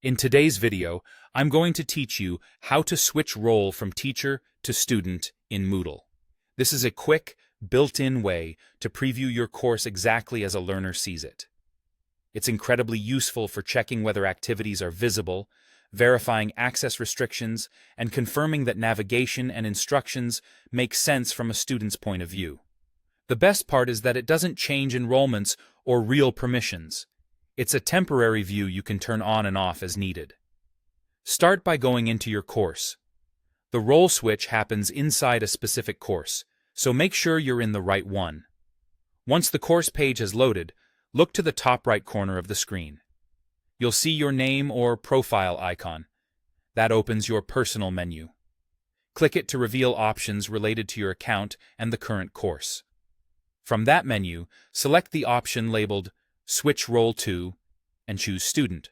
In today's video, I'm going to teach you how to switch role from teacher to student in Moodle. This is a quick, built-in way to preview your course exactly as a learner sees it. It's incredibly useful for checking whether activities are visible, verifying access restrictions, and confirming that navigation and instructions make sense from a student's point of view. The best part is that it doesn't change enrollments or real permissions. It's a temporary view you can turn on and off as needed. Start by going into your course. The role switch happens inside a specific course, so make sure you're in the right one. Once the course page has loaded, look to the top right corner of the screen. You'll see your name or profile icon. That opens your personal menu. Click it to reveal options related to your account and the current course. From that menu, select the option labeled Switch Role to and choose Student.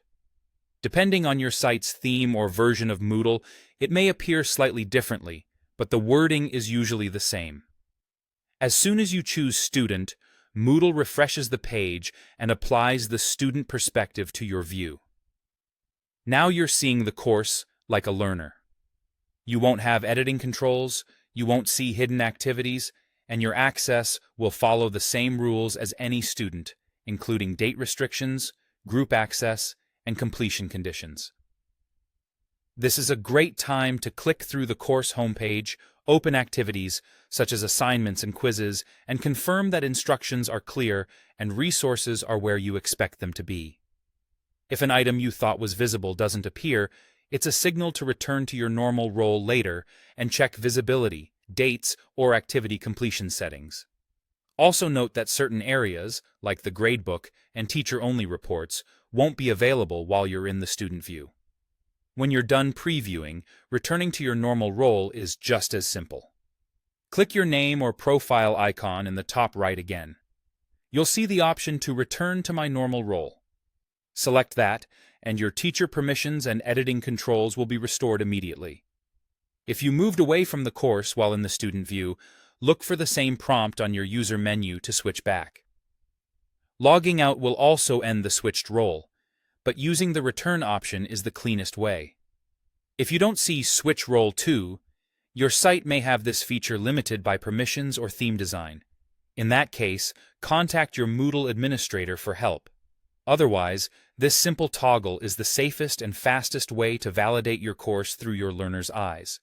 Depending on your site's theme or version of Moodle, it may appear slightly differently, but the wording is usually the same. As soon as you choose Student, Moodle refreshes the page and applies the student perspective to your view. Now you're seeing the course like a learner. You won't have editing controls, you won't see hidden activities, and your access will follow the same rules as any student, including date restrictions, group access, and completion conditions. This is a great time to click through the course homepage, open activities such as assignments and quizzes, and confirm that instructions are clear and resources are where you expect them to be. If an item you thought was visible doesn't appear, it's a signal to return to your normal role later and check visibility, dates, or activity completion settings. Also note that certain areas, like the gradebook and teacher-only reports, won't be available while you're in the student view. When you're done previewing, returning to your normal role is just as simple. Click your name or profile icon in the top right again. You'll see the option to return to my normal role. Select that, and your teacher permissions and editing controls will be restored immediately. If you moved away from the course while in the student view, look for the same prompt on your user menu to switch back. Logging out will also end the switched role, but using the return option is the cleanest way. If you don't see Switch Role to, your site may have this feature limited by permissions or theme design. In that case, contact your Moodle administrator for help. Otherwise, this simple toggle is the safest and fastest way to validate your course through your learner's eyes.